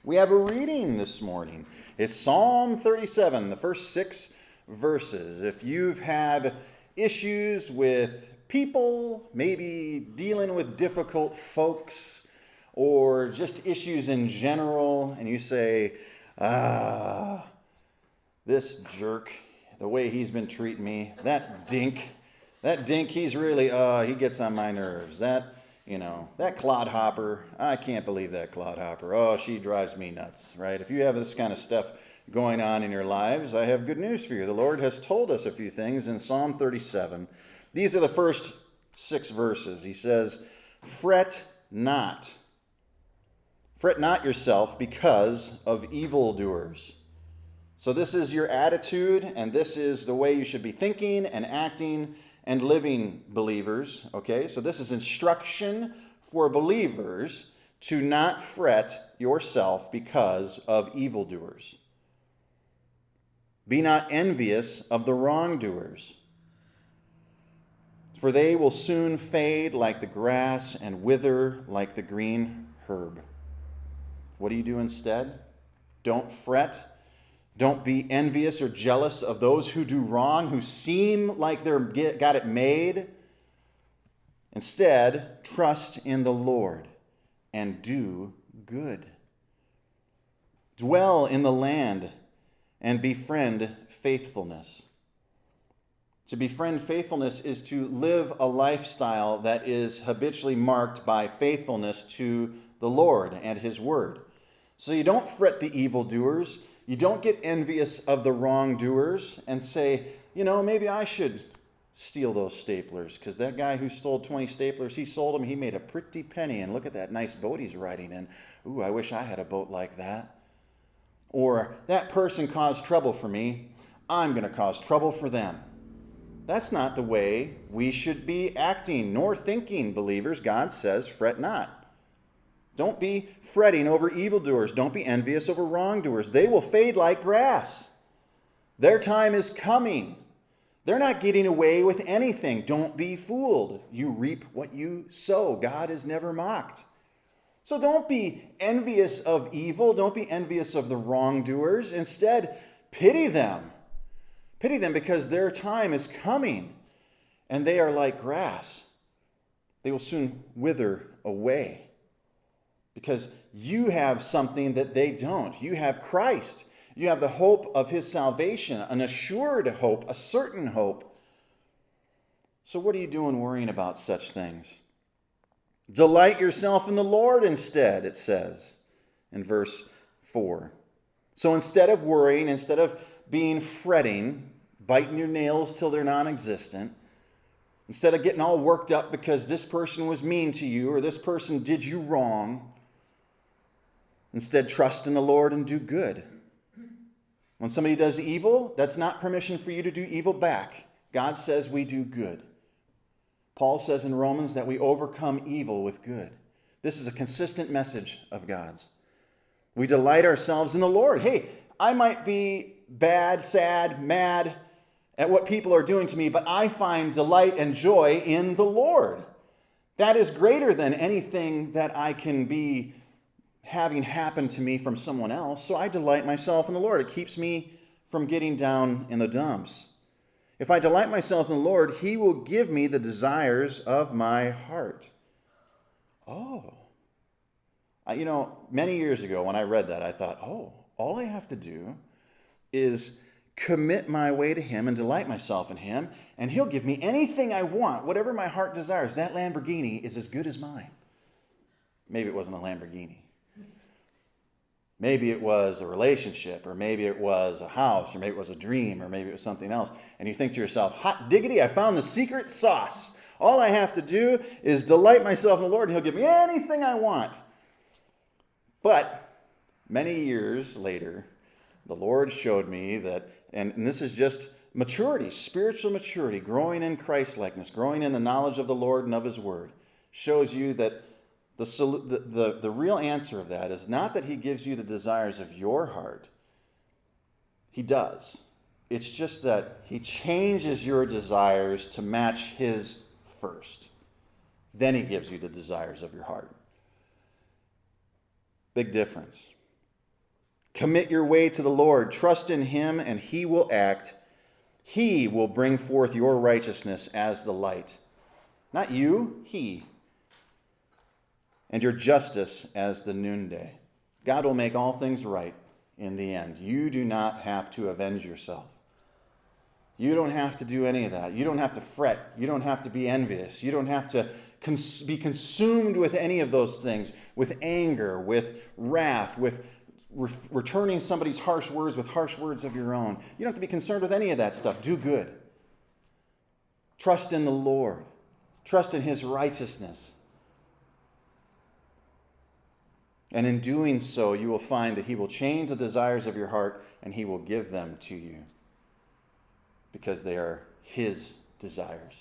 We have a reading this morning. It's Psalm 37, the first 6 verses. If you've had issues with people, maybe dealing with difficult folks, or just issues in general, and you say, this jerk, the way he's been treating me, that dink, he's really, he gets on my nerves. That clodhopper, I can't believe that clodhopper. Oh, she drives me nuts, right? If you have this kind of stuff going on in your lives, I have good news for you. The Lord has told us a few things in Psalm 37. These are the first 6 verses. He says, fret not. Fret not yourself because of evildoers. So this is your attitude, and this is the way you should be thinking and acting and living, believers. Okay, so this is instruction for believers to not fret yourself because of evildoers. Be not envious of the wrongdoers, for they will soon fade like the grass and wither like the green herb. What do you do instead? Don't fret. Don't be envious or jealous of those who do wrong, who seem like they're got it made. Instead, trust in the Lord and do good. Dwell in the land and befriend faithfulness. To befriend faithfulness is to live a lifestyle that is habitually marked by faithfulness to the Lord and His Word. So you don't fret the evildoers. You don't get envious of the wrongdoers and say, maybe I should steal those staplers because that guy who stole 20 staplers, he sold them, he made a pretty penny, and look at that nice boat he's riding in. Ooh, I wish I had a boat like that. Or that person caused trouble for me, I'm going to cause trouble for them. That's not the way we should be acting nor thinking, believers. God says, fret not. Don't be fretting over evildoers. Don't be envious over wrongdoers. They will fade like grass. Their time is coming. They're not getting away with anything. Don't be fooled. You reap what you sow. God is never mocked. So don't be envious of evil. Don't be envious of the wrongdoers. Instead, pity them. Pity them because their time is coming, and they are like grass. They will soon wither away. Because you have something that they don't. You have Christ. You have the hope of His salvation, an assured hope, a certain hope. So what are you doing worrying about such things? Delight yourself in the Lord instead, it says in verse 4. So instead of worrying, instead of being fretting, biting your nails till they're non-existent, instead of getting all worked up because this person was mean to you or this person did you wrong, instead, trust in the Lord and do good. When somebody does evil, that's not permission for you to do evil back. God says we do good. Paul says in Romans that we overcome evil with good. This is a consistent message of God's. We delight ourselves in the Lord. Hey, I might be bad, sad, mad at what people are doing to me, but I find delight and joy in the Lord. That is greater than anything that I can be having happened to me from someone else. So I delight myself in the Lord. It keeps me from getting down in the dumps. If I delight myself in the Lord, He will give me the desires of my heart. Many years ago when I read that, I thought, all I have to do is commit my way to Him and delight myself in Him, and He'll give me anything I want, whatever my heart desires. That Lamborghini is as good as mine. Maybe it wasn't a Lamborghini. Maybe it was a relationship, or maybe it was a house, or maybe it was a dream, or maybe it was something else. And you think to yourself, hot diggity, I found the secret sauce. All I have to do is delight myself in the Lord, and He'll give me anything I want. But many years later, the Lord showed me that, and this is just maturity, spiritual maturity, growing in Christ-likeness, growing in the knowledge of the Lord and of His Word, shows you that the real answer of that is not that He gives you the desires of your heart. He does. It's just that He changes your desires to match His first. Then He gives you the desires of your heart. Big difference. Commit your way to the Lord. Trust in him, and he will act. He will bring forth your righteousness as the light. Not you, he. And your justice as the noonday. God will make all things right in the end. You do not have to avenge yourself. You don't have to do any of that. You don't have to fret. You don't have to be envious. You don't have to be consumed with any of those things, with anger, with wrath, with returning somebody's harsh words with harsh words of your own. You don't have to be concerned with any of that stuff. Do good. Trust in the Lord. Trust in his righteousness. And in doing so, you will find that he will change the desires of your heart and he will give them to you because they are his desires.